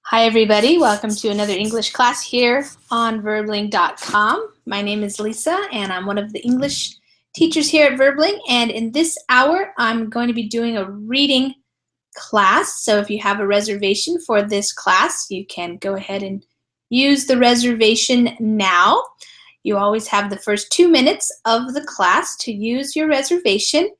Hi everybody, welcome to another English class here on verbling.com. My name is Lisa and I'm one of the English teachers here at Verbling, and in this hour I'm going to be doing a reading class. So if you have a reservation for this class, you can go ahead and use the reservation now. You always have the first 2 minutes of the class to use your reservation.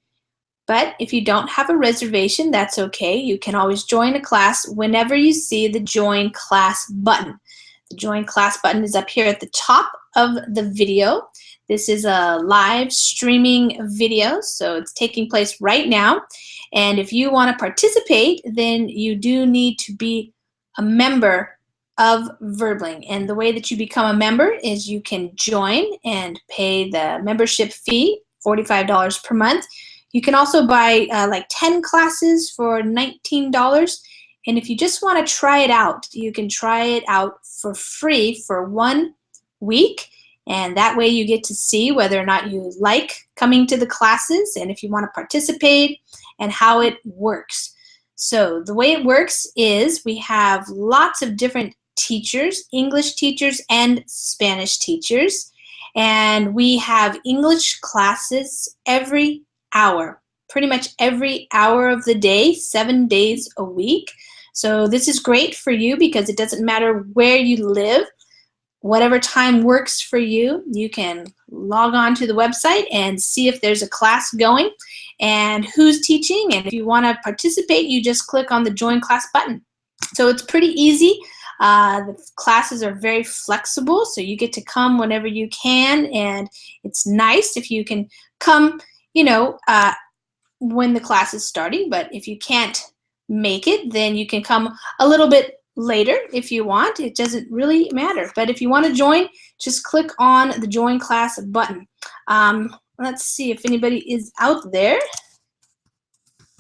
But if you don't have a reservation, that's okay. You can always join a class whenever you see the Join Class button. The Join Class button is up here at the top of the video. This is a live streaming video, so it's taking place right now. And if you want to participate, then you do need to be a member of Verbling. And the way that you become a member is you can join and pay the membership fee, $45 per month. You can also buy like 10 classes for $19. And if you just want to try it out, you can try it out for free for 1 week. And that way you get to see whether or not you like coming to the classes and if you want to participate and how it works. So the way it works is we have lots of different teachers, English teachers and Spanish teachers. And we have English classes every hour, pretty much every hour of the day, 7 days a week. So this is great for you because it doesn't matter where you live. Whatever time works for you, you can log on to the website and see if there's a class going and who's teaching. And if you want to participate, you just click on the Join Class button. So it's pretty easy. The classes are very flexible, so you get to come whenever you can, and it's nice if you can come when the class is starting. But if you can't make it, then you can come a little bit later if you want. It doesn't really matter. But if you want to join, just click on the Join Class button. Let's see if anybody is out there.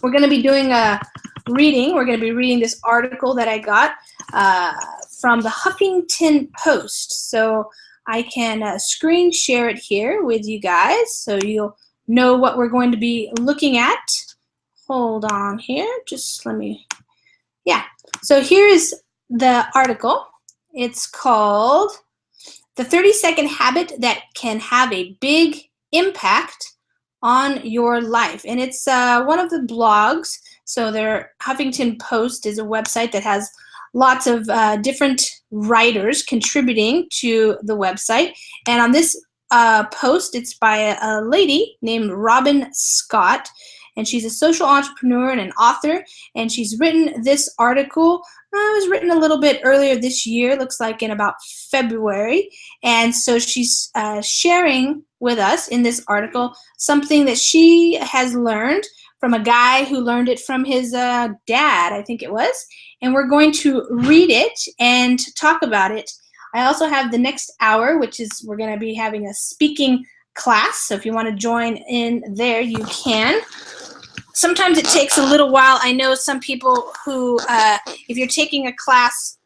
We're going to be doing a reading. We're going to be reading this article that I got from the Huffington Post. So I can screen share it here with you guys so you'll know what we're going to be looking at. Hold on here, just let me, yeah. So here is the article. It's called The 30-Second Habit That Can Have a Big Impact on Your Life. And it's one of the blogs. So their Huffington Post is a website that has lots of different writers contributing to the website. And on this post, it's by a lady named Robin Scott, and she's a social entrepreneur and an author, and she's written this article. It was written a little bit earlier this year, looks like in about February, and so she's sharing with us in this article something that she has learned from a guy who learned it from his dad, I think it was, and we're going to read it and talk about it. I also have the next hour, which is we're going to be having a speaking class, so if you want to join in there, you can. Sometimes it takes a little while. I know some people who, if you're taking a class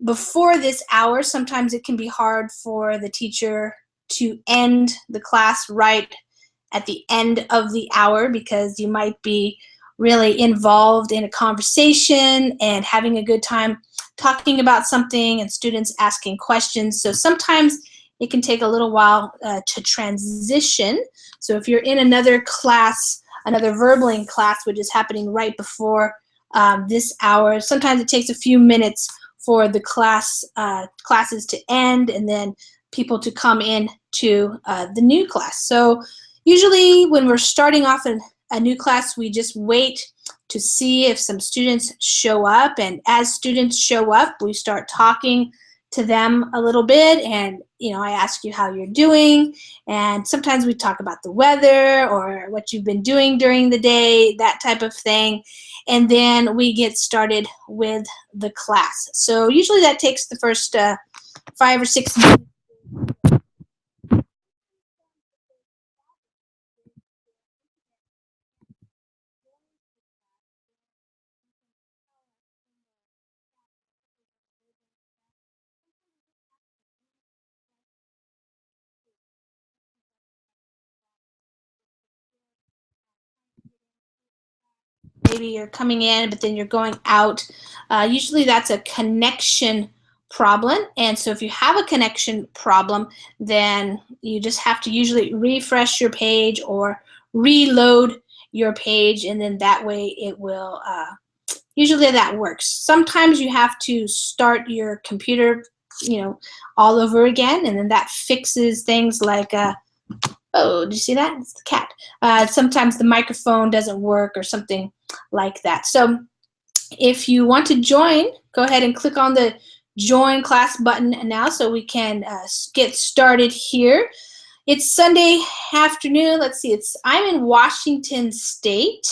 before this hour, sometimes it can be hard for the teacher to end the class right at the end of the hour because you might be really involved in a conversation and having a good time talking about something and students asking questions. So sometimes it can take a little while to transition. So if you're in another class, another Verbling class, which is happening right before this hour, sometimes it takes a few minutes for the classes to end and then people to come in to the new class. So usually when we're starting off a new class, we just wait to see if some students show up, and as students show up, we start talking to them a little bit, and I ask you how you're doing, and sometimes we talk about the weather or what you've been doing during the day, that type of thing, and then we get started with the class. So usually that takes the first 5 or 6 minutes. maybe you're coming in, but then you're going out. Usually that's a connection problem. And so if you have a connection problem, then you just have to usually refresh your page or reload your page, and then that way it will, usually that works. Sometimes you have to start your computer, all over again, and then that fixes things like, oh, did you see that? It's the cat. Sometimes the microphone doesn't work or something like that. So if you want to join, go ahead and click on the Join Class button now so we can get started here. It's Sunday afternoon. Let's see, I'm in Washington State,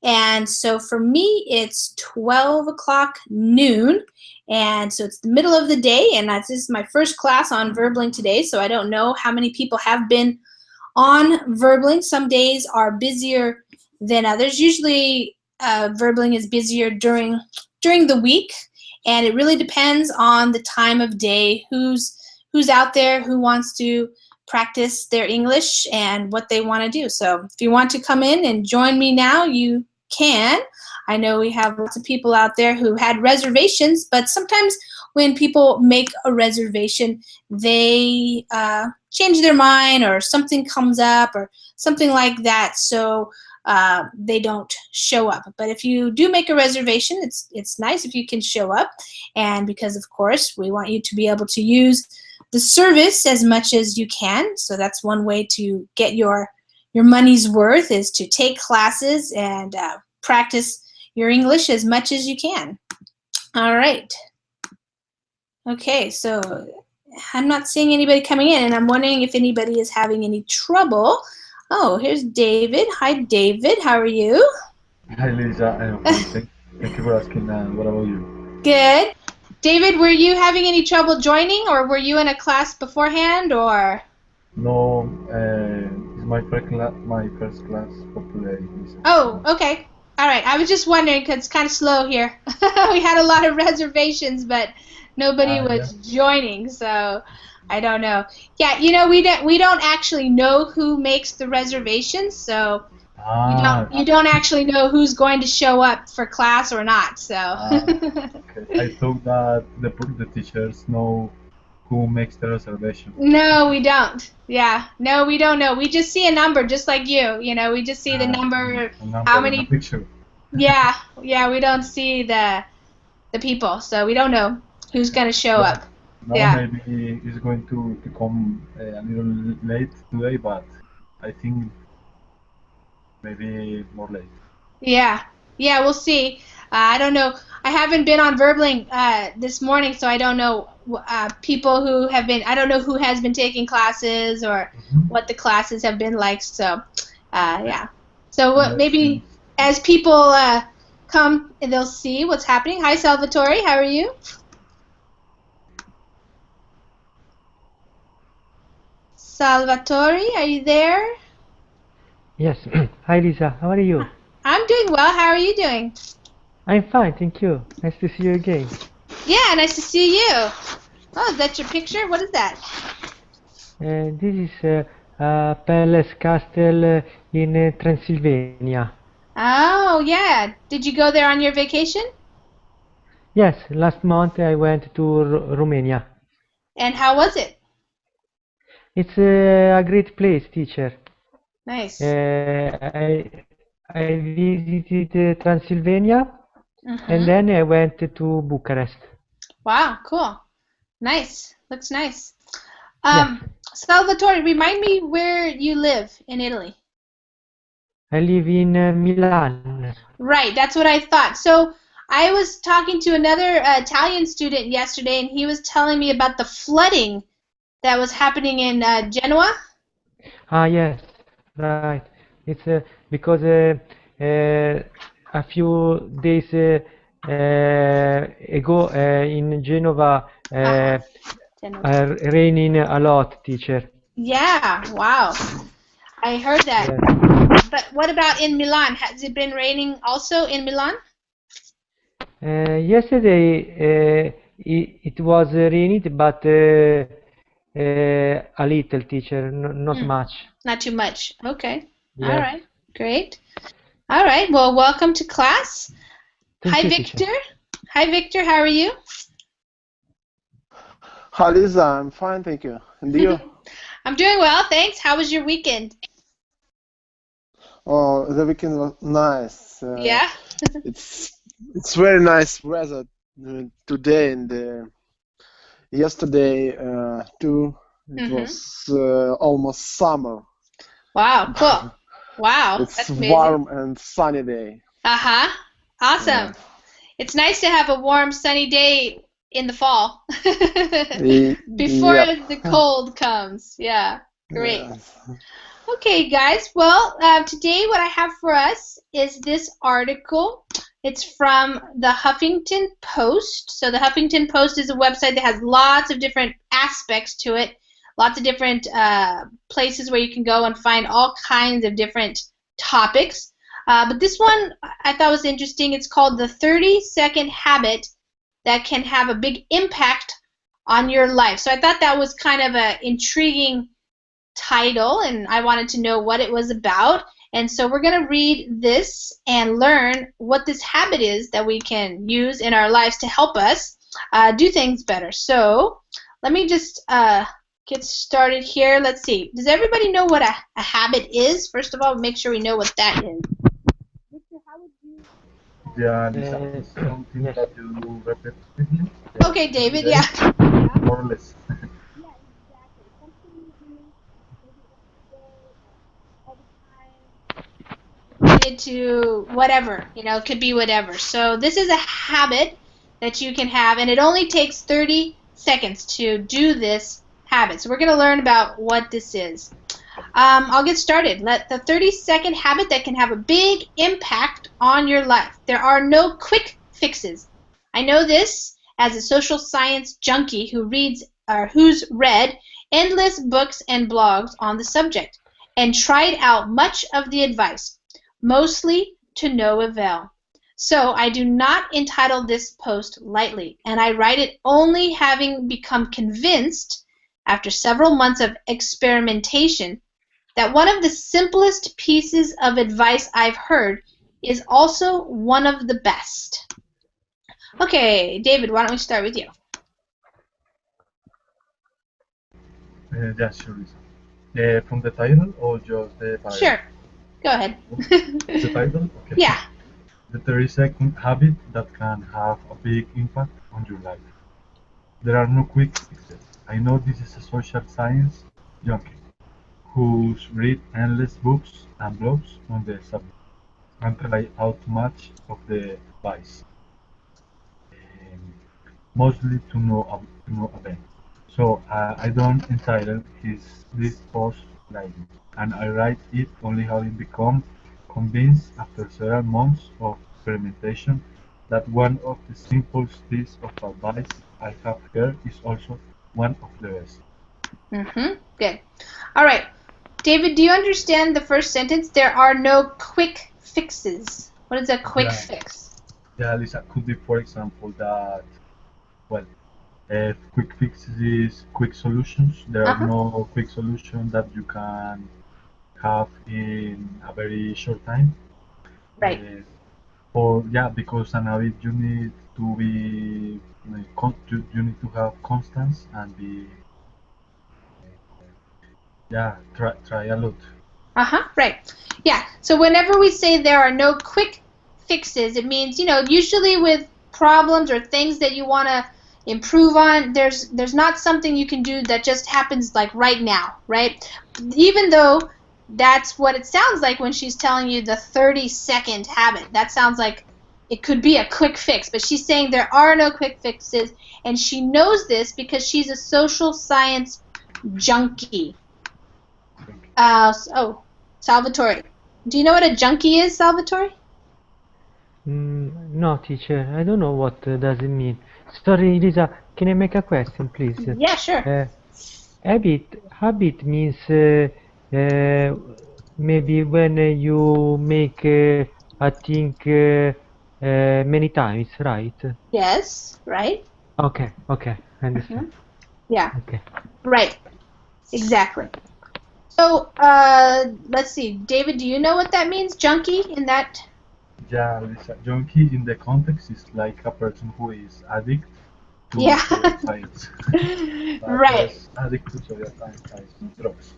and so for me it's 12 o'clock noon, and so it's the middle of the day, and this is my first class on Verbling today, so I don't know how many people have been on Verbling. Some days are busier than others. Usually Verbling is busier during the week, and it really depends on the time of day, who's out there, who wants to practice their English and what they want to do. So if you want to come in and join me now, you can. I know we have lots of people out there who had reservations, but sometimes when people make a reservation, they change their mind, or something comes up or something like that, so they don't show up. But if you do make a reservation, it's nice if you can show up, and because of course we want you to be able to use the service as much as you can. So that's one way to get your money's worth, is to take classes and practice your English as much as you can. All right. Okay, so I'm not seeing anybody coming in, and I'm wondering if anybody is having any trouble. Oh, here's David. Hi, David. How are you? Hi, Lisa. I'm fine. Thank you for asking. What about you? Good. David, were you having any trouble joining, or were you in a class beforehand, or? No, it's my first class for today, Lisa. Oh, okay. All right. I was just wondering because it's kind of slow here. We had a lot of reservations, but nobody was joining, so I don't know. Yeah, we don't actually know who makes the reservations, so you don't actually know who's going to show up for class or not. So. Okay. I thought that the teachers know who makes the reservation. No, we don't. Yeah, no, we don't know. We just see a number, just like you. We just see the number. How many? Picture. Yeah, we don't see the people, so we don't know who's gonna show up. Now Yeah. maybe it's going to come a little late today, but I think maybe more late. Yeah, we'll see. I don't know. I haven't been on Verbling this morning, so I don't know people who have been. I don't know who has been taking classes or what the classes have been like. So, yeah. So maybe as people come, they'll see what's happening. Hi, Salvatore. How are you? Salvatore, are you there? Yes. Hi, Lisa. How are you? I'm doing well. How are you doing? I'm fine, thank you. Nice to see you again. Yeah, nice to see you. Oh, is that your picture? What is that? This is Palace Castle in Transylvania. Oh, yeah. Did you go there on your vacation? Yes, last month I went to Romania. And how was it? It's a great place, teacher. Nice. I visited Transylvania, and then I went to Bucharest. Wow, cool. Nice. Looks nice. Yes. Salvatore, remind me where you live in Italy. I live in Milan. Right, that's what I thought. So I was talking to another Italian student yesterday, and he was telling me about the flooding that was happening in Genoa. Ah, yes, right. It's because a few days ago in Genova, raining a lot, teacher. Yeah, wow. I heard that. Yes. But what about in Milan? Has it been raining also in Milan? Yesterday it was raining, but a little, teacher, not much. Not too much. Okay. Yes. All right. Great. All right. Well, welcome to class. Thank Hi, you, Victor. teacher. Hi, Victor. How are you? Hi Lisa, I'm fine, thank you. And you? I'm doing well, thanks. How was your weekend? Oh, the weekend was nice. Yeah. It's very nice weather today and yesterday too. It was almost summer. Wow. Cool. Wow. It's That's amazing. warm and sunny day. Uh-huh. Awesome. It's nice to have a warm, sunny day in the fall before Yep. the cold comes. Yeah. Great. Yes. Okay, guys. Well, today what I have for us is this article. It's from the Huffington Post. So the Huffington Post is a website that has lots of different aspects to it, lots of different places where you can go and find all kinds of different topics. But this one I thought was interesting. It's called The 30-Second Habit That Can Have a Big Impact on Your Life. So I thought that was kind of an intriguing title, and I wanted to know what it was about. And so we're going to read this and learn what this habit is that we can use in our lives to help us do things better. So let me just get started here. Let's see. Does everybody know what a habit is? First of all, make sure we know what that is. Victor, how would you? Yeah, Lisa, it's something yes. that you do repetitively. Okay, David, every day, yeah. more or less. Yeah, exactly. Something you do maybe every day or all the time related to whatever, it could be whatever. So this is a habit that you can have, and it only takes 30 seconds to do this habit. So we're going to learn about what this is. I'll get started. The 30-second habit that can have a big impact on your life. There are no quick fixes. I know this as a social science junkie who's read endless books and blogs on the subject and tried out much of the advice, mostly to no avail. So I do not entitle this post lightly, and I write it only having become convinced after several months of experimentation that one of the simplest pieces of advice I've heard is also one of the best. Okay, David, why don't we start with you? Yeah, sure, Lisa. From the title or just the paragraph? Sure, go ahead. The title? Okay. Yeah. The 30-second habit that can have a big impact on your life. There are no quick fixes. I know this is a social science junkie who's read endless books and blogs on the subject and try out much of the advice, um, mostly to no avail. So I don't entitle this post lightly, and I write it only having become convinced after several months of experimentation that one of the simplest pieces of advice I have heard is also one of the best. Good. All right. David, do you understand the first sentence? There are no quick fixes. What is a quick Yeah, fix? yeah, Lisa, could be, for example, that, well, quick fixes is quick solutions. There are Uh-huh. no quick solutions that you can have in a very short time. Right. Uh, or yeah, because an habit you need to be you need to have constance and be yeah try a lot. Uh-huh. Right. Yeah. So whenever we say there are no quick fixes, it means, usually with problems or things that you want to improve on, there's not something you can do that just happens like right now, right? Even though that's what it sounds like when she's telling you the 30-second habit. That sounds like it could be a quick fix, but she's saying there are no quick fixes, and she knows this because she's a social science junkie. Salvatore. Do you know what a junkie is, Salvatore? No, teacher, I don't know what does it mean. Sorry, Lisa, can I make a question, please? Yeah, sure. Habit means uh, maybe when you make a thing many times, right? Yes, right? Okay, I understand. Yeah, Okay. right. Exactly. So, let's see. David, do you know what that means, junkie, in that? Yeah, Lisa, junkie in the context is like a person who is addict to Yeah. social science, but Right. less addict to social science as drugs.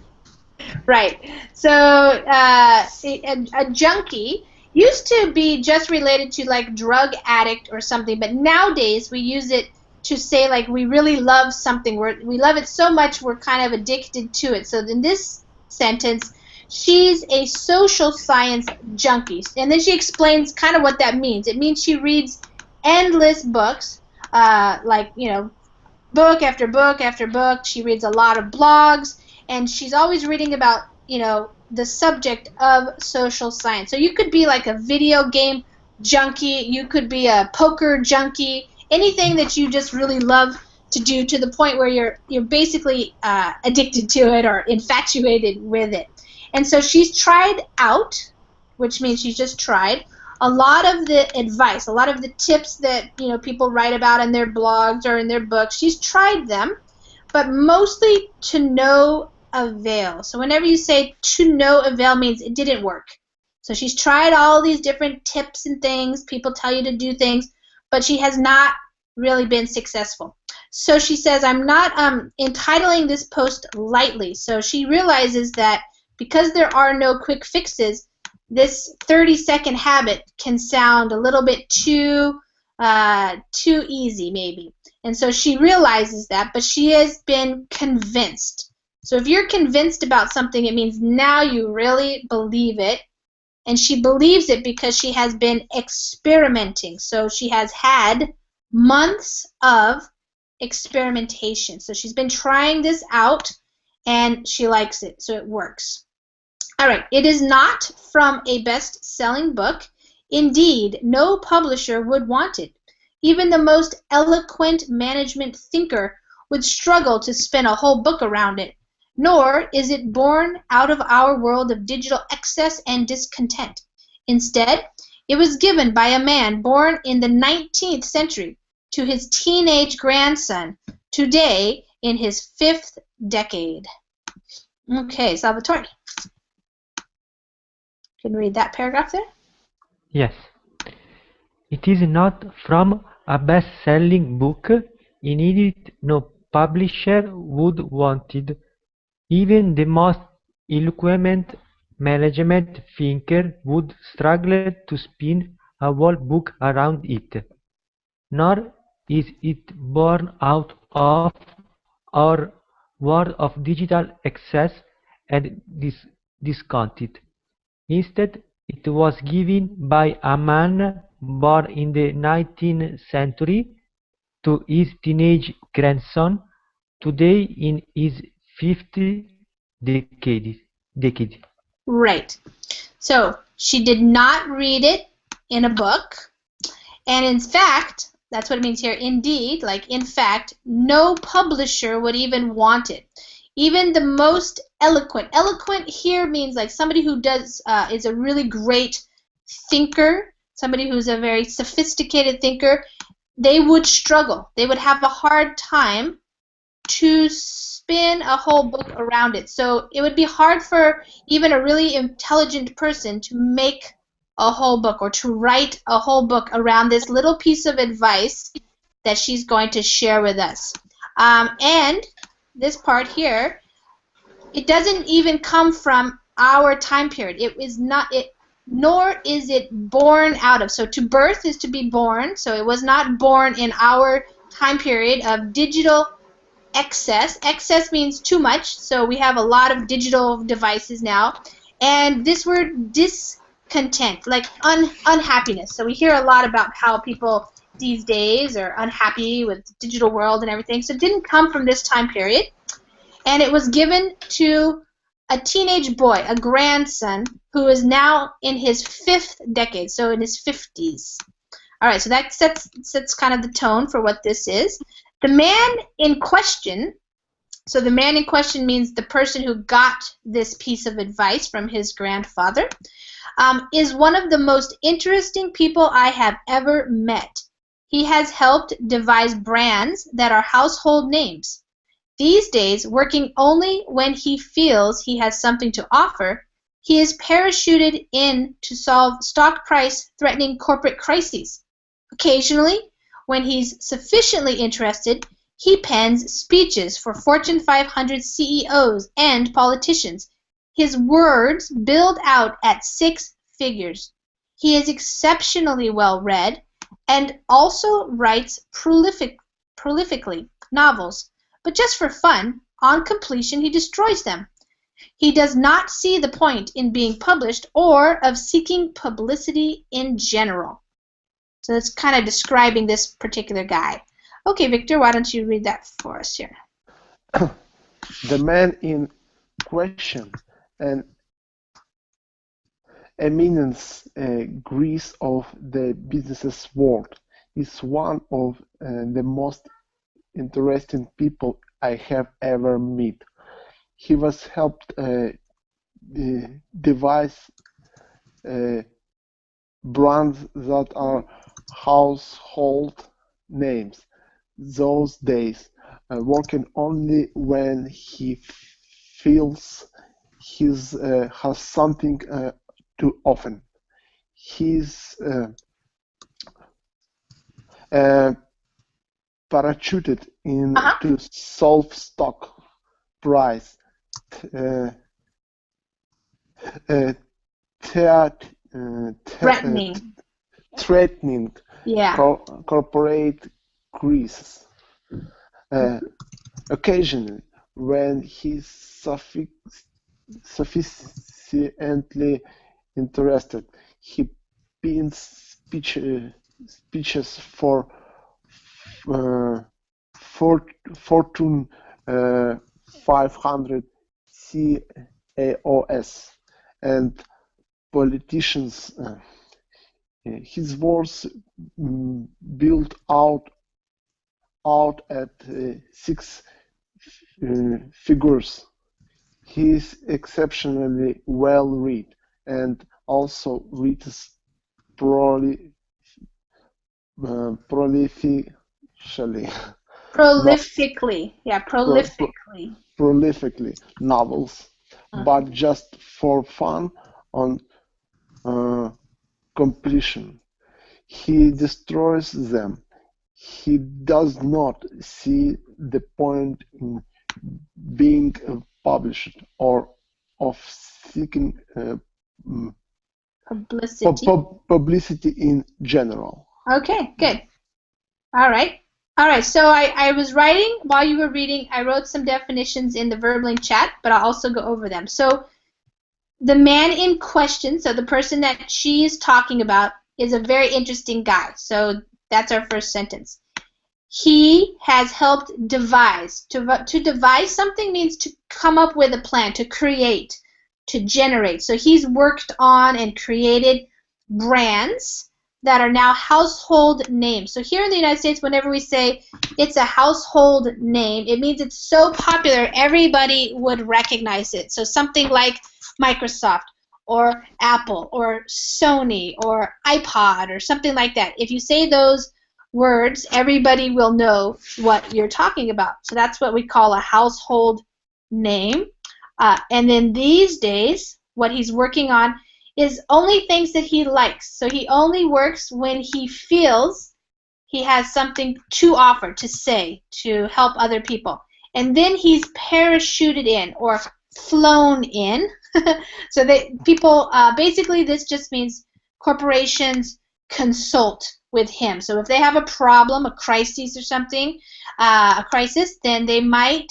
Right. So a junkie used to be just related to like drug addict or something, but nowadays we use it to say like we really love something. We love it so much we're kind of addicted to it. So in this sentence, she's a social science junkie. And then she explains kind of what that means. It means she reads endless books, like, book after book after book. She reads a lot of blogs, and she's always reading about, the subject of social science. So you could be like a video game junkie, you could be a poker junkie, anything that you just really love to do to the point where you're basically addicted to it or infatuated with it. And so she's tried out, which means she's just tried a lot of the advice, a lot of the tips that people write about in their blogs or in their books. She's tried them, but mostly to no avail. So whenever you say to no avail means it didn't work. So she's tried all these different tips and things. People tell you to do things, but she has not really been successful. So she says, I'm not entitling this post lightly. So she realizes that because there are no quick fixes, this 30-second habit can sound a little bit too easy, maybe. And so she realizes that, but she has been convinced. So if you're convinced about something, it means now you really believe it. And she believes it because she has been experimenting. So she has had months of experimentation. So she's been trying this out, and she likes it, so it works. All right, it is not from a best-selling book. Indeed, no publisher would want it. Even the most eloquent management thinker would struggle to spin a whole book around it. Nor is it born out of our world of digital excess and discontent. Instead, it was given by a man born in the 19th century to his teenage grandson, today in his 5th decade. Okay, Salvatore. Can you read that paragraph there? Yes. It is not from a best-selling book. Indeed, no publisher would want it. Even the most eloquent management thinker would struggle to spin a whole book around it. Nor is it born out of our world of digital access and discontent. Instead, it was given by a man born in the 19th century to his teenage grandson, today in his 5th decade. Right. So she did not read it in a book. And in fact, that's what it means here. Indeed, like in fact, no publisher would even want it. Even the most eloquent. Eloquent here means like somebody who is a really great thinker, somebody who's a very sophisticated thinker. They would struggle. They would have a hard time to spin a whole book around it. So it would be hard for even a really intelligent person to make a whole book or to write a whole book around this little piece of advice that she's going to share with us. And this part here, it doesn't even come from our time period. It is not it, nor is it born out of. So to birth is to be born. So it was not born in our time period of digital excess. Excess means too much, so we have a lot of digital devices now. And this word discontent, like unhappiness. So we hear a lot about how people these days are unhappy with the digital world and everything. So it didn't come from this time period. And it was given to a teenage boy, a grandson, who is now in his 5th decade, so in his 50s. All right, so that sets kind of the tone for what this is. The man in question, so the man in question means the person who got this piece of advice from his grandfather, is one of the most interesting people I have ever met. He has helped devise brands that are household names. These days, working only when he feels he has something to offer, he is parachuted in to solve stock price threatening corporate crises. Occasionally, when he's sufficiently interested, he pens speeches for Fortune 500 CEOs and politicians. His words build out at 6 figures. He is exceptionally well read and also writes prolifically novels. But just for fun, on completion he destroys them. He does not see the point in being published or of seeking publicity in general. So that's kind of describing this particular guy. Okay, Victor, why don't you read that for us here? The man in question, an eminence Greece of the business world, is one of the most interesting people I have ever met. He was helped devise brands that are household names those days, working only when he feels he has something to offer. He's parachuted in to solve stock price threatening corporate crises. Occasionally, when he's sufficiently interested, he pins speeches for Fortune 500 CEOs and politicians. His words built out at 6 figures. He is exceptionally well read and also reads prolifically. Prolifically novels, but just for fun on completion. He destroys them. He does not see the point in being published or of seeking publicity in general. Okay, good. All right. So I was writing while you were reading. I wrote some definitions in the Verbling chat, but I'll also go over them. So the man in question, so the person that she is talking about, is a very interesting guy. So that's our first sentence. He has helped devise. To devise something means to come up with a plan, to create, to generate. So he's worked on and created brands that are now household names. So here in the United States, whenever we say it's a household name, it means it's so popular everybody would recognize it. So something like Microsoft or Apple or Sony or iPod or something like that. If you say those words, everybody will know what you're talking about. So that's what we call a household name. And then these days, what he's working on is only things that he likes. So he only works when he feels he has something to offer, to say, to help other people. And then he's parachuted in or flown in. So people, basically this just means corporations consult with him. So if they have a problem, a crisis or something, a crisis, then they might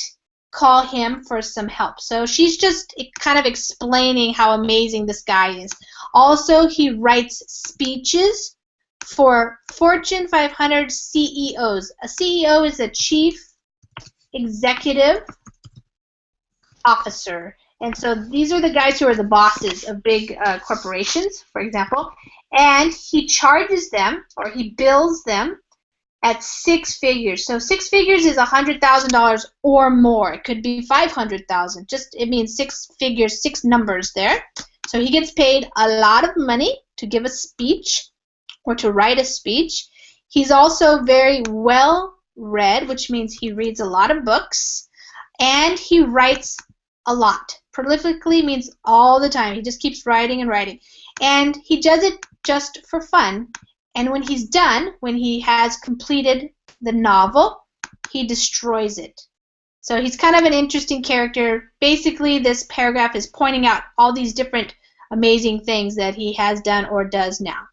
call him for some help. So she's just kind of explaining how amazing this guy is. Also, he writes speeches for Fortune 500 CEOs. A CEO is a chief executive officer. And so these are the guys who are the bosses of big corporations, for example. And he charges them, or he bills them, at 6 figures. So 6 figures is $100,000 or more. It could be 500,000. Just it means 6 figures, 6 numbers there. So he gets paid a lot of money to give a speech or to write a speech. He's also very well read, which means he reads a lot of books. and he writes a lot. Prolifically means all the time. He just keeps writing and writing. And he does it just for fun. And when he's done, when he has completed the novel, he destroys it. So he's kind of an interesting character. Basically, this paragraph is pointing out all these different amazing things that he has done or does now.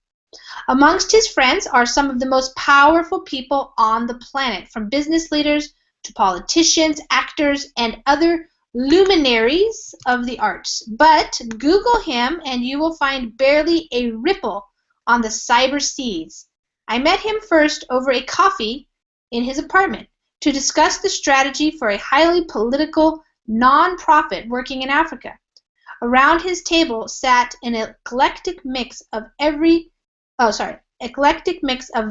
Amongst his friends are some of the most powerful people on the planet, from business leaders to politicians, actors, and other luminaries of the arts. But Google him and you will find barely a ripple on the cyber seas. I met him first over a coffee in his apartment to discuss the strategy for a highly political non-profit working in Africa. Around his table sat an eclectic mix of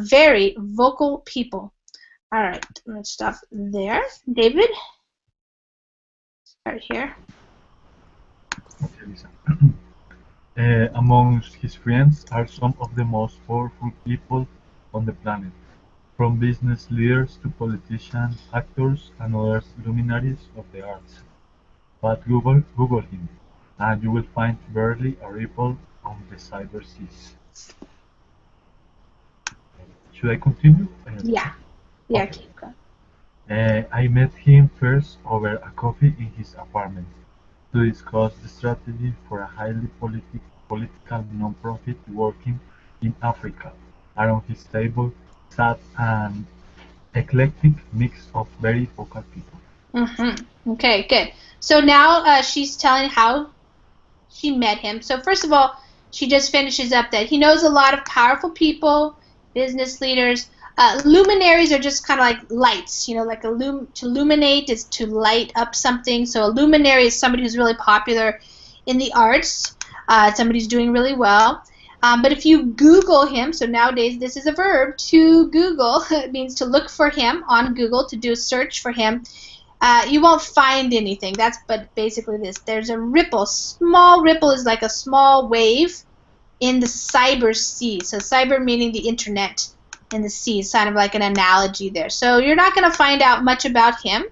very vocal people. All right, let's stop there. David, start here. Okay, Lisa. Amongst his friends are some of the most powerful people on the planet, from business leaders to politicians, actors, and other luminaries of the arts. But Google him, and you will find barely a ripple on the cyber seas. Should I continue? Yeah, Okay. keep going. I met him first over a coffee in his apartment to discuss the strategy for a highly political non-profit working in Africa. Around his table sat an eclectic mix of very vocal people. Okay, good. So now she's telling how she met him. So first of all, she just finishes up that he knows a lot of powerful people, business leaders. Luminaries are just kind of like lights, like to illuminate is to light up something. So a luminary is somebody who's really popular in the arts, somebody who's doing really well. But if you Google him, so nowadays this is a verb, to Google, it means to look for him on Google, to do a search for him. You won't find anything. But basically this. There's a ripple. Small ripple is like a small wave in the cyber sea. So cyber meaning the internet, and the sea is kind of like an analogy there. So you're not going to find out much about him.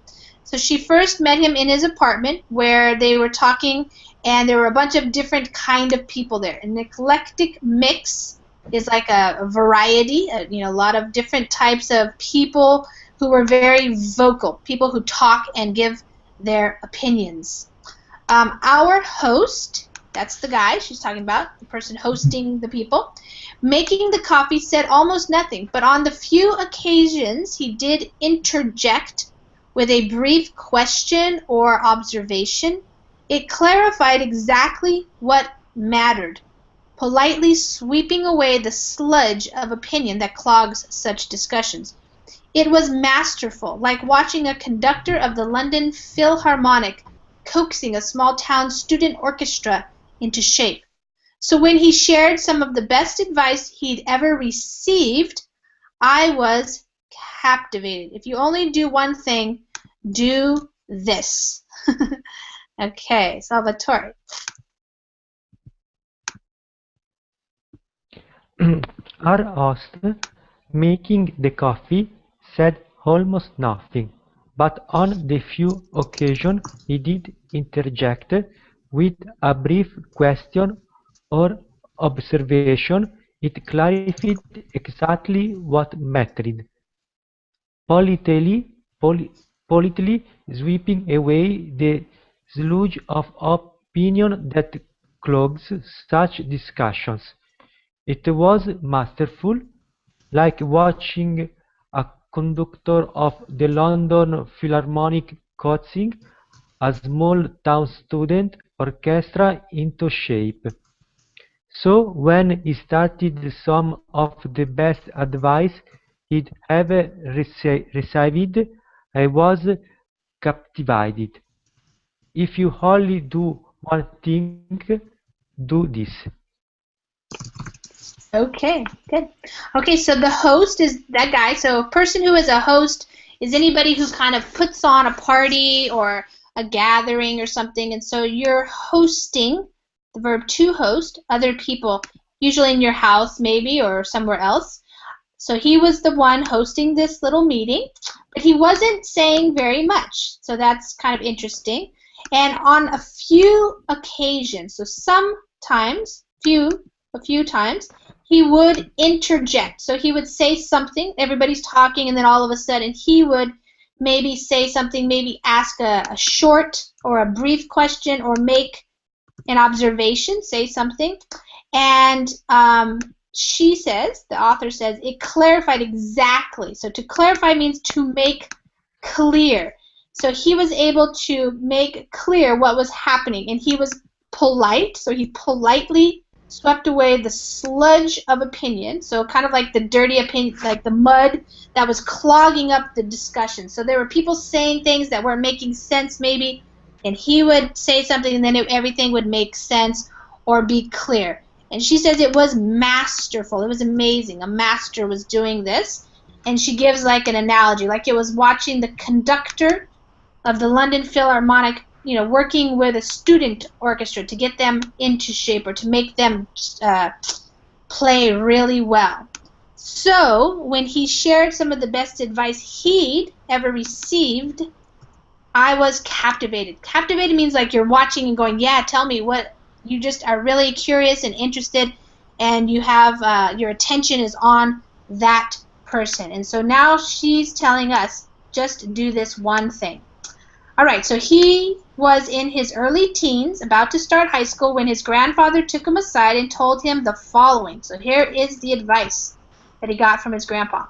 So she first met him in his apartment where they were talking, and there were a bunch of different kind of people there. An eclectic mix is like a variety, a lot of different types of people who were very vocal, people who talk and give their opinions. Our host, that's the guy she's talking about, the person hosting the people, making the coffee, said almost nothing, but on the few occasions he did interject with a brief question or observation. It clarified exactly what mattered, politely sweeping away the sludge of opinion that clogs such discussions. It was masterful, like watching a conductor of the London Philharmonic coaxing a small-town student orchestra into shape. So when he shared some of the best advice he'd ever received, I was captivated. If you only do one thing, do this. Okay, Salvatore. Our host, making the coffee, said almost nothing, but on the few occasions he did interject with a brief question or observation. It clarified exactly what mattered, politely, politely sweeping away the sludge of opinion that clogs such discussions. It was masterful, like watching a conductor of the London Philharmonic coaxing a small-town student orchestra into shape. So when he started some of the best advice he'd ever received, I was captivated. If you only do one thing, do this. Okay, good. Okay, so the host is that guy. So a person who is a host is anybody who kind of puts on a party or a gathering or something, and so you're hosting, the verb to host, other people, usually in your house maybe or somewhere else. So he was the one hosting this little meeting, but he wasn't saying very much. So that's kind of interesting. And on a few occasions, so sometimes, a few times, he would interject. So he would say something, everybody's talking, and then all of a sudden he would maybe say something, maybe ask a short or a brief question or make an observation, say something. And she says, the author says, it clarified exactly. So to clarify means to make clear. So he was able to make clear what was happening, and he was polite. So he politely swept away the sludge of opinion. So kind of like the dirty opinion, like the mud that was clogging up the discussion. So there were people saying things that weren't making sense maybe, and he would say something, and then everything would make sense or be clear. And she says it was masterful. It was amazing. A master was doing this. And she gives like an analogy, like it was watching the conductor of the London Philharmonic, working with a student orchestra to get them into shape or to make them play really well. So when he shared some of the best advice he'd ever received, I was captivated. Captivated means like you're watching and going, yeah, tell me what. You just are really curious and interested, and you have your attention is on that person. And so now she's telling us, just do this one thing. All right, so he was in his early teens, about to start high school, when his grandfather took him aside and told him the following. So here is the advice that he got from his grandpa.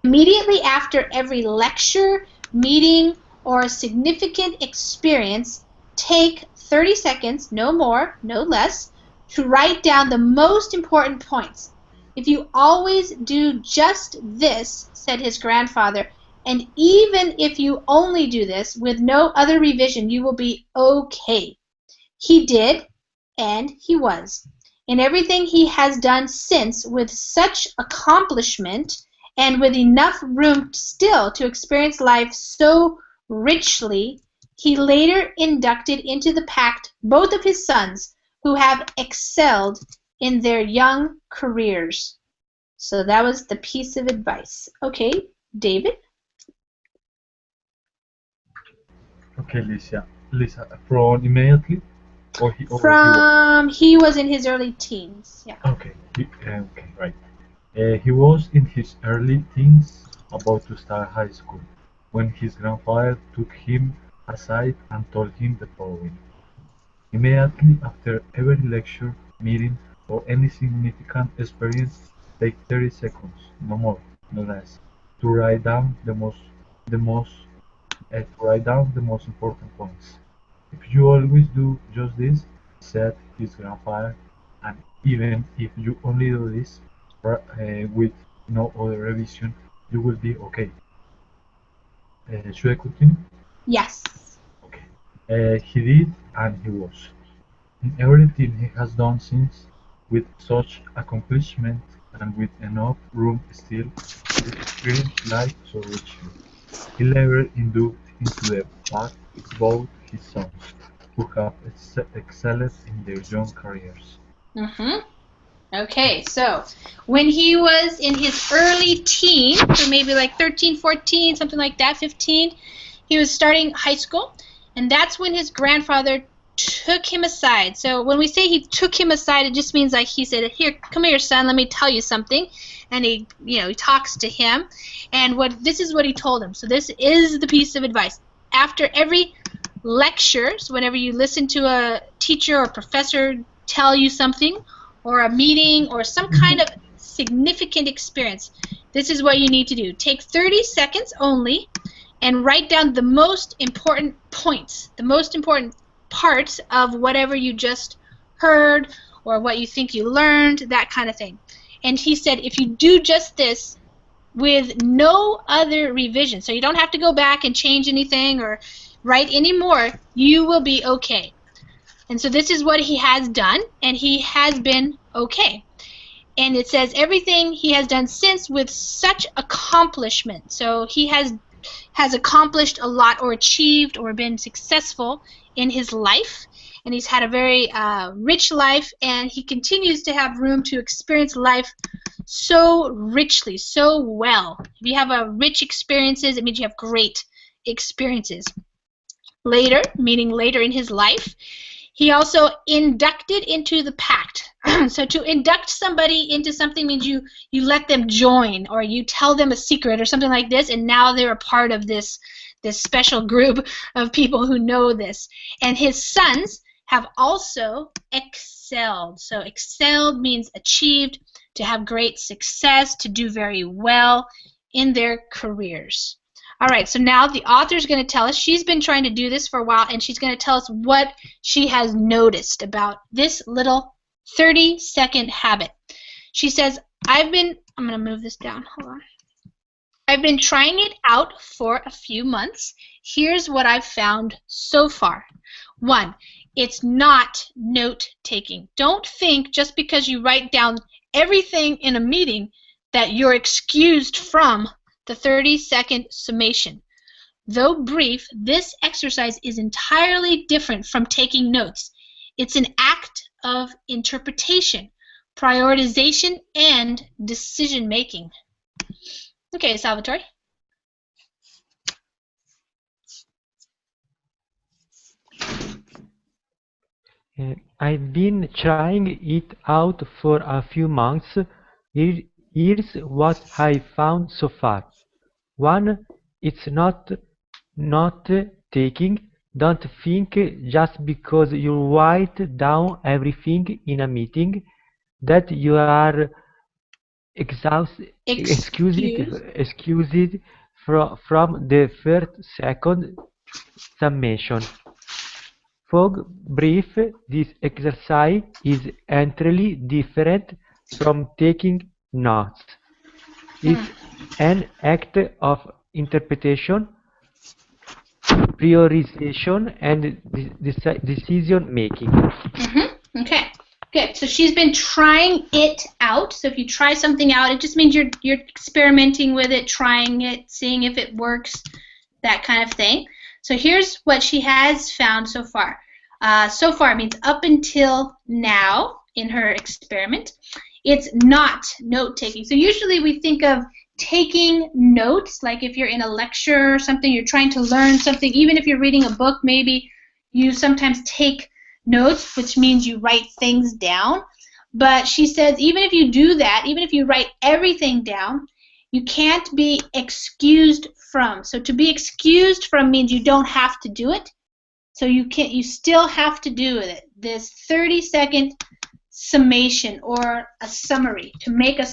Immediately after every lecture, meeting, or a significant experience, take 30 seconds, no more, no less, to write down the most important points. If you always do just this, said his grandfather, and even if you only do this with no other revision, you will be okay. He did, and he was. In everything he has done since, with such accomplishment and with enough room still to experience life so richly, he later inducted into the pact both of his sons, who have excelled in their young careers. So that was the piece of advice. Okay, David? Okay, Lisa, from immediately, He was in his early teens. Yeah. Okay, okay, right. He was in his early teens, about to start high school, when his grandfather took him aside and told him the following. Immediately after every lecture, meeting, or any significant experience, take 30 seconds, no more, no less, to write down the most important points. If you always do just this, said his grandfather, and even if you only do this with no other revision, you will be okay. Should I continue? Yes. Okay. He did, and he was. In everything he has done since, with such accomplishment and with enough room still to experience life so richly. He later induced into the pact both his sons, who have excelled in their young careers. Okay, so when he was in his early teens, so maybe like 13, 14, something like that, 15, he was starting high school, and that's when his grandfather took him aside. So when we say he took him aside, it just means like he said, here, come here, son, let me tell you something. And he talks to him, and this is what he told him. So this is the piece of advice. After every lecture, so whenever you listen to a teacher or professor tell you something, or a meeting, or some kind of significant experience, this is what you need to do. Take 30 seconds only and write down the most important points, the most important parts of whatever you just heard or what you think you learned, that kind of thing. And he said if you do just this with no other revision, so you don't have to go back and change anything or write any more, you will be okay. And so this is what he has done, and he has been okay. And it says everything he has done since with such accomplishment. So he has accomplished a lot or achieved or been successful in his life. And he's had a very rich life, and he continues to have room to experience life so richly, so well. If you have a rich experiences, it means you have great experiences. Later, meaning later in his life, he also inducted into the pact. So to induct somebody into something means you let them join, or you tell them a secret or something like this, and now they're a part of this special group of people who know this. And his sons have also excelled. So excelled means achieved, to have great success, to do very well in their careers. All right, so now the author is going to tell us, she's been trying to do this for a while, and she's going to tell us what she has noticed about this little 30-second habit. She says, I'm going to move this down, hold on. I've been trying it out for a few months. Here's what I've found so far. 1, it's not note-taking. Don't think just because you write down everything in a meeting that you're excused from the 30-second summation. Though brief, this exercise is entirely different from taking notes. It's an act of interpretation, prioritization, and decision-making. Okay, Salvatore. I've been trying it out for a few months. Here's what I found so far. 1, it's not taking. Don't think just because you write down everything in a meeting that you are excused from the first second summation. For brief, this exercise is entirely different from taking notes. It's an act of interpretation, prioritization, and decision making. Okay, good. So she's been trying it out. So if you try something out, it just means you're experimenting with it, trying it, seeing if it works, that kind of thing. So here's what she has found so far. So far means up until now in her experiment. It's not note-taking. So usually we think of taking notes, like if you're in a lecture or something, you're trying to learn something, even if you're reading a book, maybe you sometimes take notes, which means you write things down. But she says even if you do that, even if you write everything down, you can't be excused from. So to be excused from means you don't have to do it. So you still have to do it. This 30-second summation or a summary, to make a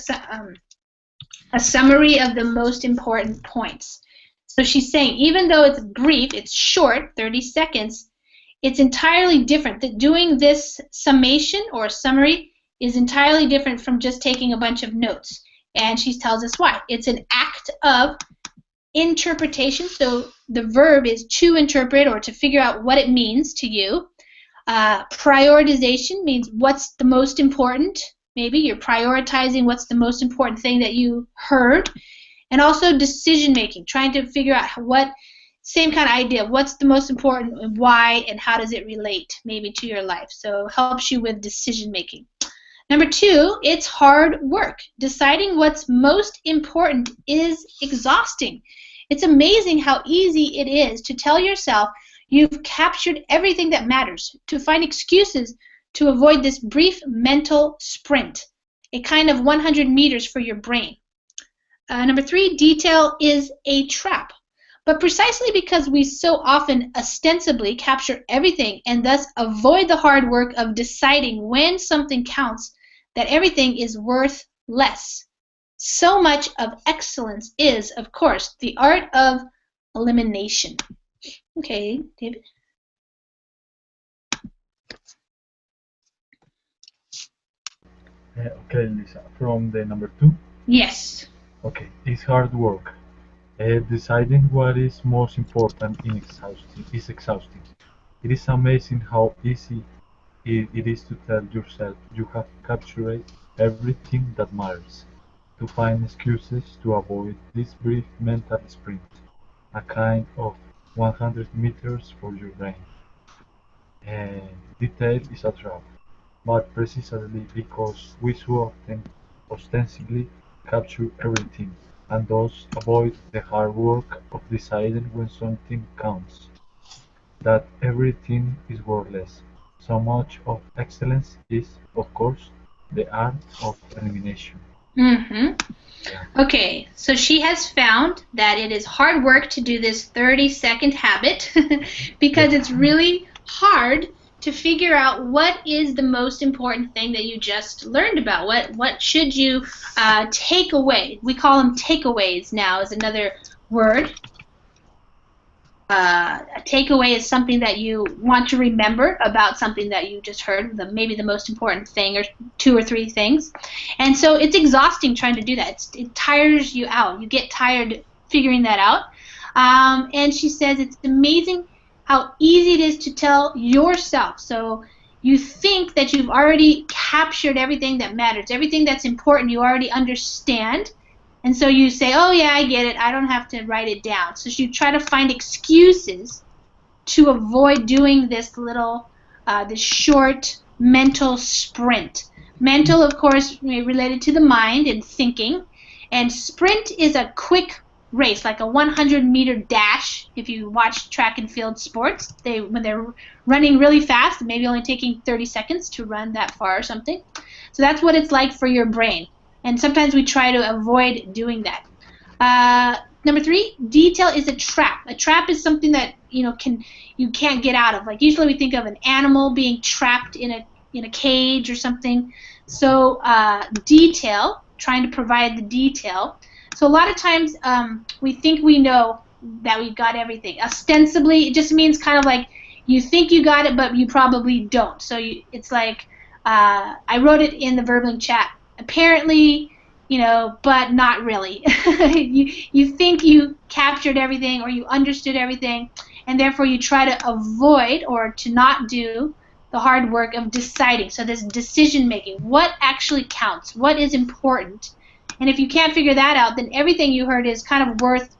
summary of the most important points. So she's saying even though it's brief, it's short, 30 seconds, it's entirely different. That doing this summation or summary is entirely different from just taking a bunch of notes. And she tells us why. It's an act of interpretation. So the verb is to interpret or to figure out what it means to you. Prioritization means what's the most important. Maybe you're prioritizing what's the most important thing that you heard. And also decision making, trying to figure out same kind of idea, what's the most important and why and how does it relate maybe to your life. So it helps you with decision making. Number 2, it's hard work. Deciding what's most important is exhausting. It's amazing how easy it is to tell yourself you've captured everything that matters, to find excuses to avoid this brief mental sprint, a kind of 100 meters for your brain. Number 3, detail is a trap. But precisely because we so often ostensibly capture everything and thus avoid the hard work of deciding when something counts, that everything is worth less. So much of excellence is, of course, the art of elimination. Okay, David? Okay, Lisa, from the number 2? Yes. Okay, it's hard work. Deciding what is most important is exhausting. It is amazing how easy it is to tell yourself you have captured everything that matters, to find excuses to avoid this brief mental sprint, a kind of 100 meters for your brain. And detail is a trap, but precisely because we so often ostensibly capture everything, and thus avoid the hard work of deciding when something counts, that everything is worthless. So much of excellence is, of course, the art of elimination. Mm-hmm. Yeah. Okay, so she has found that it is hard work to do this 30-second habit because it's really hard to figure out what is the most important thing that you just learned about. What should you take away? We call them takeaways now is another word. A takeaway is something that you want to remember about something that you just heard, maybe the most important thing or two or three things. And so it's exhausting trying to do that. It tires you out. You get tired figuring that out. And she says it's amazing how easy it is to tell yourself. So you think that you've already captured everything that matters, everything that's important you already understand. And so you say, oh, yeah, I get it. I don't have to write it down. So you try to find excuses to avoid doing this this short mental sprint. Mental, of course, related to the mind and thinking. And sprint is a quick race, like a 100-meter dash. If you watch track and field sports, when they're running really fast, maybe only taking 30 seconds to run that far or something. So that's what it's like for your brain. And sometimes we try to avoid doing that. Number 3, detail is a trap. A trap is something that you can't get out of. Like usually we think of an animal being trapped in a cage or something. So detail, trying to provide the detail. So a lot of times we think we know that we've got everything. Ostensibly, it just means kind of like you think you got it, but you probably don't. So it's like I wrote it in the Verbling chat. Apparently, but not really. you think you captured everything or you understood everything, and therefore you try to avoid or to not do the hard work of deciding. So this decision making, what actually counts, what is important. And if you can't figure that out, then everything you heard is kind of worth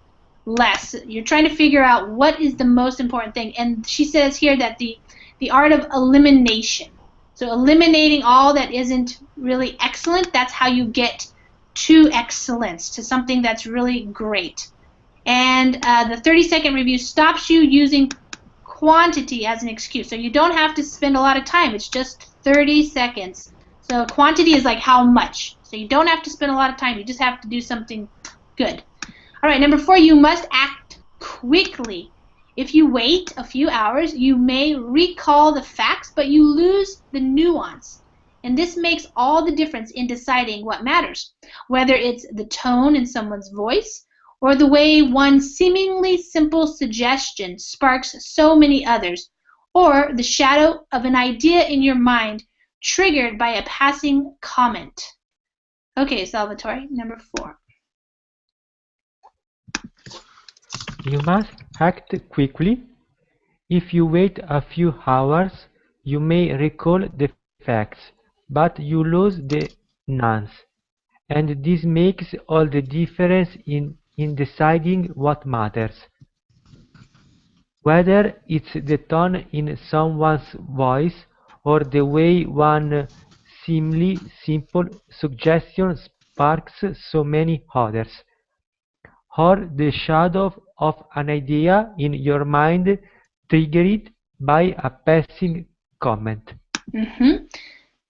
less. You're trying to figure out what is the most important thing. And she says here that the art of elimination. So eliminating all that isn't really excellent, that's how you get to excellence, to something that's really great. And the 30-second review stops you using quantity as an excuse. So you don't have to spend a lot of time. It's just 30 seconds. So quantity is like how much. So you don't have to spend a lot of time. You just have to do something good. All right, number 4, you must act quickly. If you wait a few hours, you may recall the facts, but you lose the nuance. And this makes all the difference in deciding what matters, whether it's the tone in someone's voice or the way one seemingly simple suggestion sparks so many others, or the shadow of an idea in your mind triggered by a passing comment. Okay, Salvatore, number 4. You must act quickly. If you wait a few hours, you may recall the facts, but you lose the nuance. And this makes all the difference in deciding what matters. Whether it's the tone in someone's voice or the way one seemingly simple suggestion sparks so many others, or the shadow of an idea in your mind triggered by a passing comment. Mm-hmm.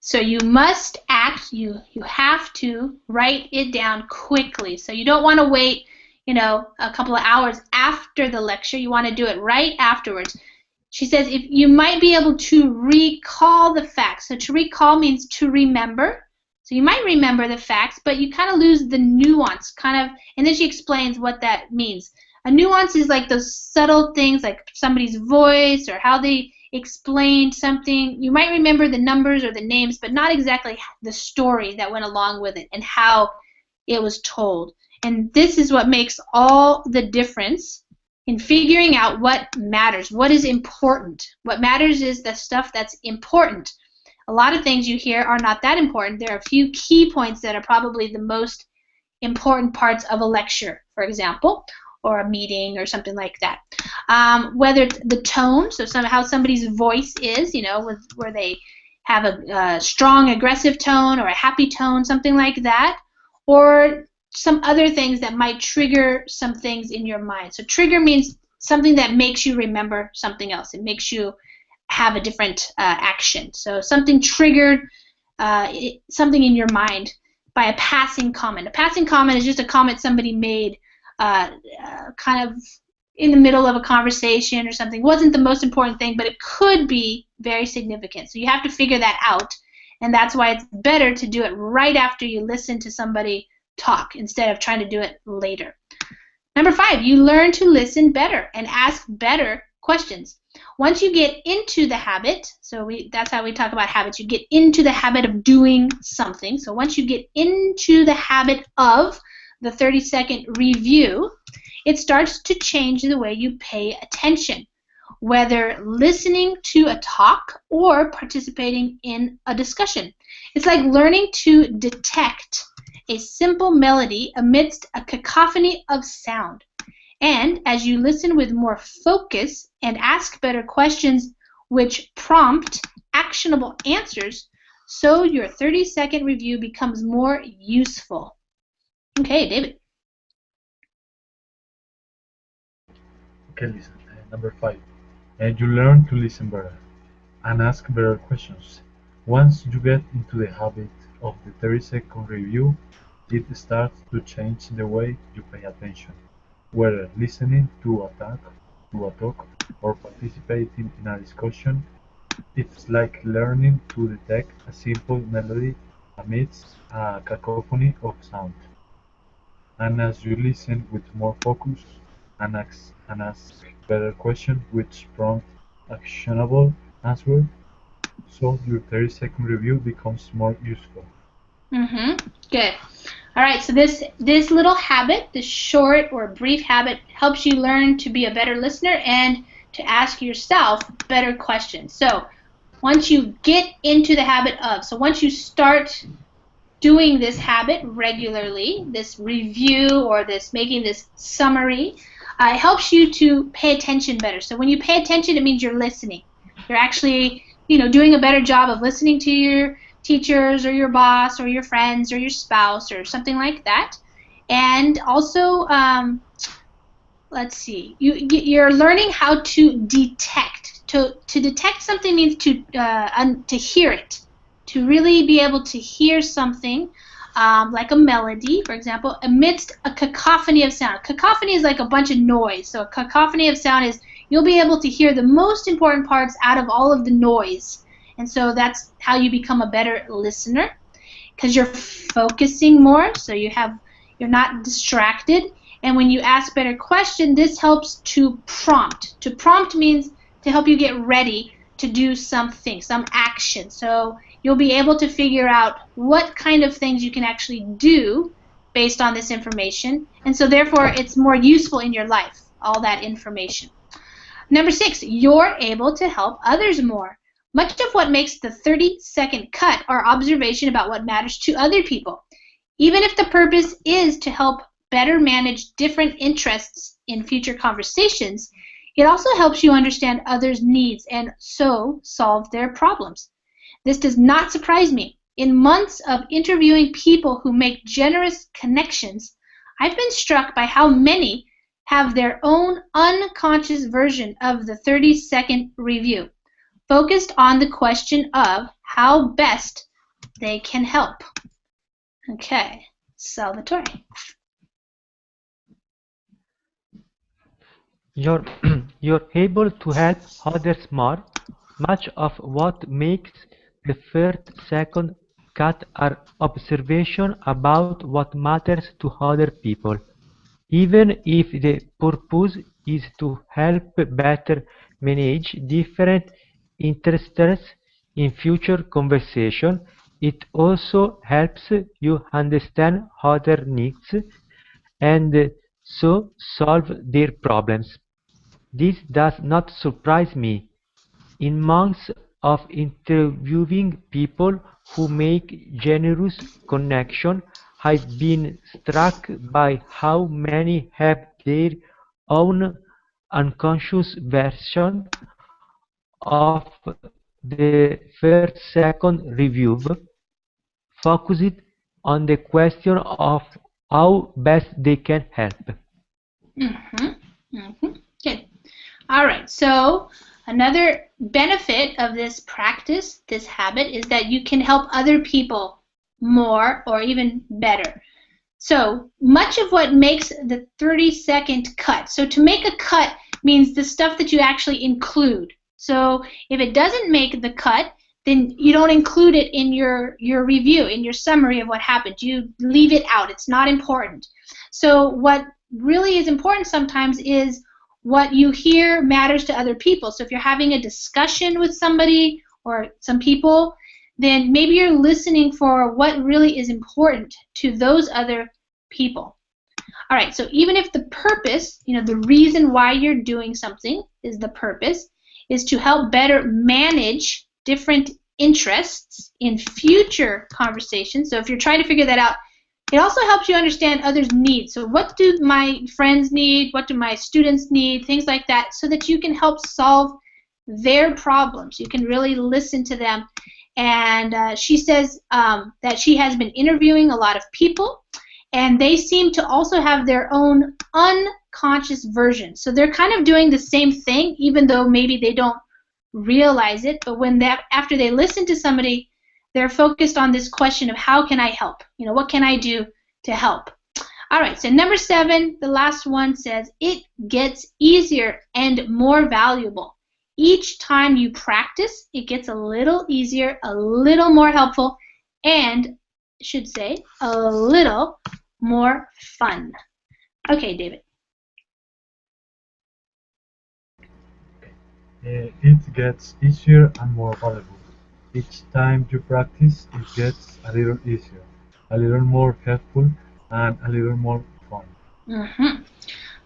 So you must act, you have to write it down quickly. So you don't want to wait, a couple of hours after the lecture. You want to do it right afterwards. She says if you might be able to recall the facts. So to recall means to remember. So you might remember the facts, but you kind of lose the nuance, and then she explains what that means. A nuance is like those subtle things like somebody's voice or how they explained something. You might remember the numbers or the names, but not exactly the story that went along with it and how it was told. And this is what makes all the difference in figuring out what matters, what is important. What matters is the stuff that's important. A lot of things you hear are not that important. There are a few key points that are probably the most important parts of a lecture, for example, or a meeting or something like that. Whether it's the tone, so how somebody's voice is, where they have a strong aggressive tone or a happy tone, something like that, or some other things that might trigger some things in your mind. So trigger means something that makes you remember something else. It makes you have a different action. So something triggered something in your mind by a passing comment. A passing comment is just a comment somebody made kind of in the middle of a conversation or something. It wasn't the most important thing, but it could be very significant. So you have to figure that out, and that's why it's better to do it right after you listen to somebody talk instead of trying to do it later. Number 5, you learn to listen better and ask better questions. Once you get into the habit, so that's how we talk about habits, you get into the habit of doing something. So once you get into the habit of the 30-second review, it starts to change the way you pay attention, whether listening to a talk or participating in a discussion. It's like learning to detect a simple melody amidst a cacophony of sound. And as you listen with more focus and ask better questions which prompt actionable answers, so your 30-second review becomes more useful. Okay, David. Okay, listen. Number 5. You learn to listen better and ask better questions. Once you get into the habit of the 30-second review, it starts to change the way you pay attention. Whether listening to a talk or participating in a discussion, it's like learning to detect a simple melody amidst a cacophony of sound. And as you listen with more focus and ask better questions which prompt actionable answers, so your 30-second review becomes more useful. Good. All right, so this little habit, this short or brief habit, helps you learn to be a better listener and to ask yourself better questions. So once you get into the habit of, so once you start doing this habit regularly, this review or this making this summary, it helps you to pay attention better. So when you pay attention, it means you're listening. You're actually, doing a better job of listening to your teachers or your boss or your friends or your spouse or something like that. And also, let's see, you're learning how to detect. To detect something means to hear it. To really be able to hear something like a melody, for example, amidst a cacophony of sound. Cacophony is like a bunch of noise. So a cacophony of sound is you'll be able to hear the most important parts out of all of the noise. And so that's how you become a better listener, because you're focusing more, so you're not distracted. And when you ask better questions, this helps to prompt. To prompt means to help you get ready to do something, some action. So you'll be able to figure out what kind of things you can actually do based on this information. And so therefore, it's more useful in your life, all that information. Number 6, you're able to help others more. Much of what makes the 30-second cut are observation about what matters to other people. Even if the purpose is to help better manage different interests in future conversations, it also helps you understand others' needs and so solve their problems. This does not surprise me. In months of interviewing people who make generous connections, I've been struck by how many have their own unconscious version of the 30-second review, focused on the question of how best they can help. Okay, Salvatore. You're able to help others more. Much of what makes the 30-second cut are observations about what matters to other people. Even if the purpose is to help better manage different interests in future conversation, it also helps you understand other needs and so solve their problems. This does not surprise me. In months of interviewing people who make generous connection, I've been struck by how many have their own unconscious version of the the first second review focused on the question of how best they can help. Good. All right. So another benefit of this practice, this habit, is that you can help other people more or even better. So much of what makes the 30-second cut. So to make a cut means the stuff that you actually include. So if it doesn't make the cut, then you don't include it in your review, in your summary of what happened. You leave it out. It's not important. So what really is important sometimes is what you hear matters to other people. So if you're having a discussion with somebody or some people, then maybe you're listening for what really is important to those other people. All right, so even if the purpose, the reason why you're doing something is the purpose, is to help better manage different interests in future conversations. So if you're trying to figure that out, it also helps you understand others' needs. So what do my friends need? What do my students need? Things like that, so that you can help solve their problems. You can really listen to them. And she says that she has been interviewing a lot of people, and they seem to also have their own unconscious version. So they're kind of doing the same thing, even though maybe they don't realize it. But after they listen to somebody, they're focused on this question of how can I help? What can I do to help? All right, so number 7, the last one, says it gets easier and more valuable. Each time you practice, it gets a little easier, a little more helpful, and I should say a little more fun. Okay, David. It gets easier and more valuable. Each time you practice, it gets a little easier, a little more helpful, and a little more fun.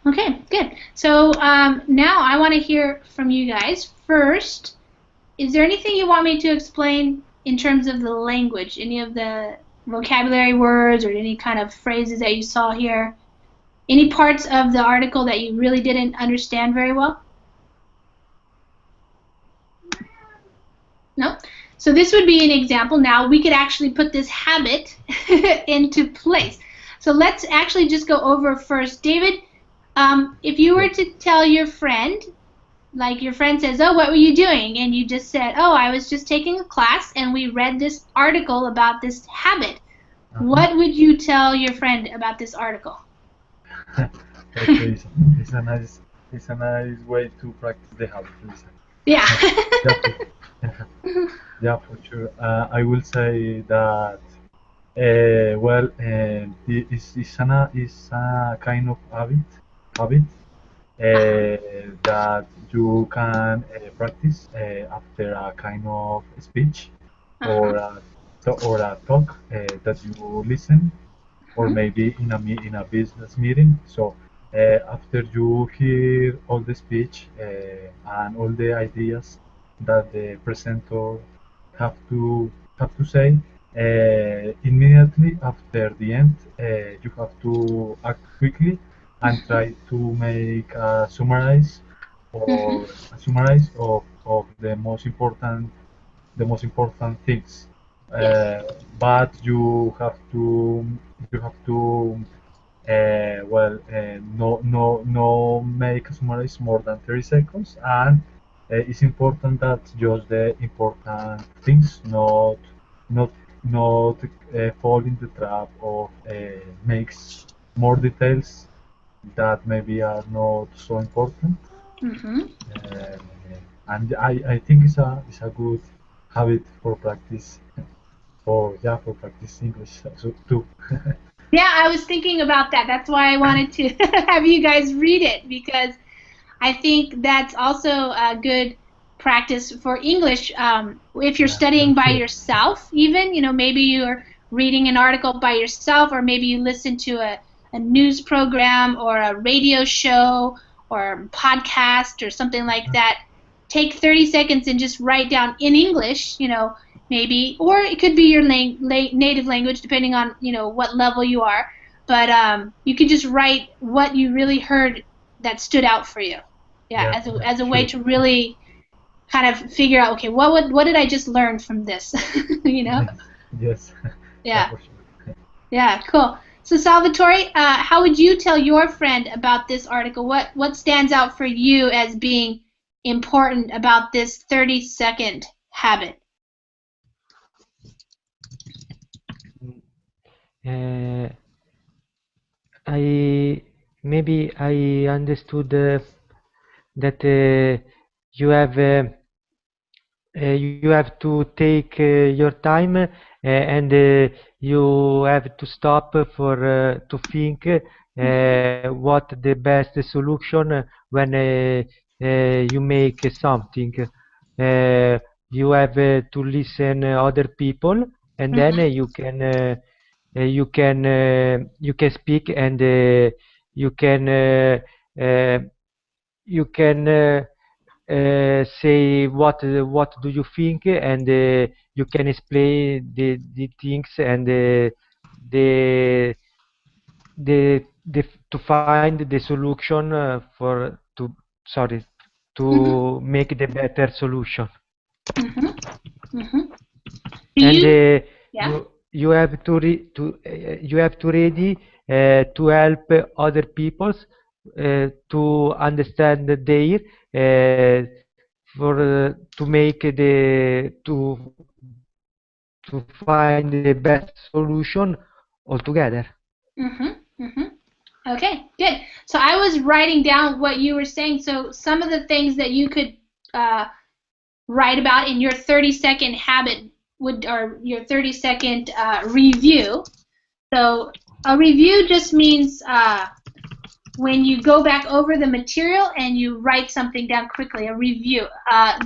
Okay, good. So now I want to hear from you guys. First, is there anything you want me to explain in terms of the language? Any of the vocabulary words or any kind of phrases that you saw here? Any parts of the article that you really didn't understand very well? No? So this would be an example. Now we could actually put this habit into place. So let's actually just go over first. David, if you were to tell your friend, like your friend says, oh, what were you doing? And you just said, oh, I was just taking a class and we read this article about this habit. What would you tell your friend about this article? Okay, it's a nice way to practice the habit. Listen. Yeah. Yeah, for sure. I will say that it's a kind of habit that you can practice after a kind of speech or a talk that you listen, or maybe in a business meeting. So after you hear all the speech and all the ideas that the presenter have to say, immediately after the end, you have to act quickly and try to make a summarize of the most important things. Yes. But you have to no make a summarize more than 30 seconds, and it's important that just the important things, not fall in the trap of makes more details that maybe are not so important. Uh, and I think it's a good habit for practice for practice English so too. Yeah, I was thinking about that. That's why I wanted to have you guys read it, because I think that's also a good practice for English. If you're studying by yourself, even, maybe you're reading an article by yourself, or maybe you listen to a news program or a radio show or a podcast or something like that. Take 30 seconds and just write down in English, maybe, or it could be your native language, depending on what level you are. But you could just write what you really heard that stood out for you. Yeah, as a way to really kind of figure out, okay, what did I just learn from this? You know? Yes. Yeah. For sure. Yeah, cool. So Salvatore, how would you tell your friend about this article? What stands out for you as being important about this 30-second habit? Uh, I understood that you have to take your time and you have to stop for to think what the best solution when you make something. Uh, you have to listen other people, and then you can speak, and you can uh, uh, you can say what do you think, and you can explain the things, and the to find the solution for to sorry Mm-hmm. to make the better solution. Mm-hmm. Mm-hmm. Do And you? Yeah. you have to you have to ready to help other peoples to understand their for to make the to find the best solution altogether. Mm-hmm. Mm-hmm. Okay, good. So I was writing down what you were saying. So some of the things that you could write about in your 30-second habit or your 30-second review. So a review just means when you go back over the material and you write something down quickly, a review.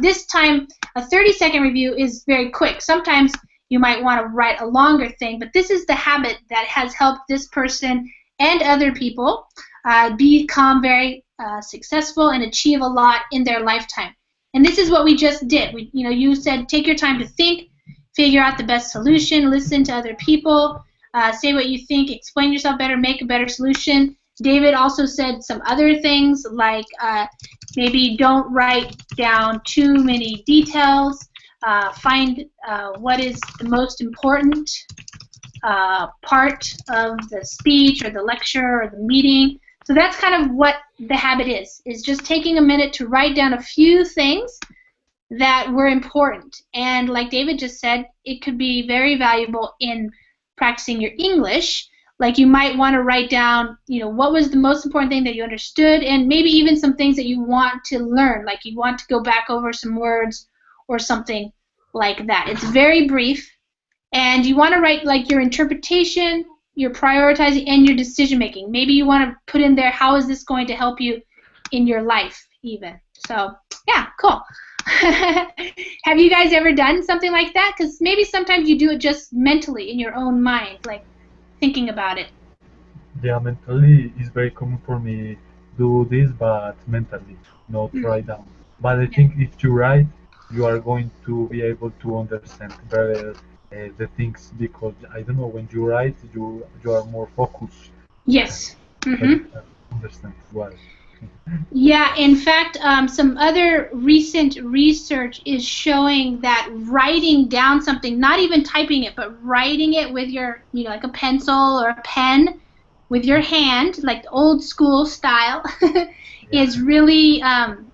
This time, a 30-second review is very quick. Sometimes you might want to write a longer thing, but this is the habit that has helped this person and other people become very successful and achieve a lot in their lifetime. And this is what we just did. You said take your time to think, figure out the best solution, listen to other people, say what you think, explain yourself better, make a better solution. David also said some other things like maybe don't write down too many details. Find what is the most important part of the speech or the lecture or the meeting. So that's kind of what the habit is just taking a minute to write down a few things that were important. And like David just said, it could be very valuable in practicing your English. Like you might want to write down, what was the most important thing that you understood, and maybe even some things that you want to learn, like you want to go back over some words or something like that. It's very brief, and you want to write like your interpretation, your prioritizing, and your decision making. Maybe you want to put in there, how is this going to help you in your life even. So yeah, cool. Have you guys ever done something like that? Because maybe sometimes you do it just mentally in your own mind, like thinking about it. Yeah, mentally it's very common for me do this, but mentally, not write down. But I think if you write, you are going to be able to understand better the things, because I don't know, when you write, you are more focused, Yes. so you can understand well. Yeah, in fact, some other recent research is showing that writing down something, not even typing it, but writing it with your, like a pencil or a pen with your hand, like old school style, is really,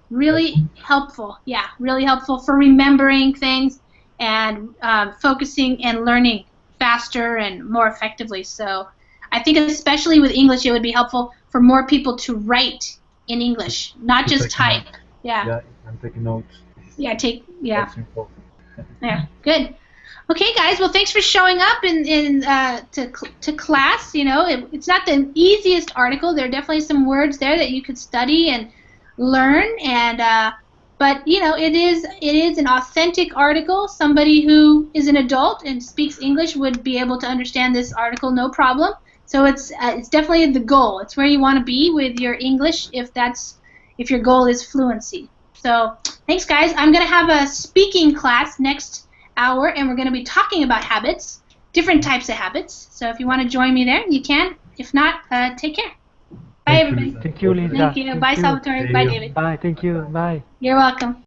really helpful. Yeah, really helpful for remembering things and focusing and learning faster and more effectively. So I think especially with English, it would be helpful for more people to write in English, not To just take notes. type. Yeah. Yeah, I'm taking notes. Yeah. That's important. Yeah. Good. Okay, guys. Well, thanks for showing up to class. It's not the easiest article. There are definitely some words there that you could study and learn, but it is an authentic article. Somebody who is an adult and speaks English would be able to understand this article no problem. So it's definitely the goal. It's where you want to be with your English if your goal is fluency. So thanks, guys. I'm gonna have a speaking class next hour, and we're going to be talking about habits, different types of habits. So if you want to join me there, you can. If not, take care. Bye, Thank you, everybody. Lisa. Thank you, Lisa. Thank you. Thank Bye, you. Salvatore. See Bye, you. David. Bye. Thank you. Bye. You're welcome.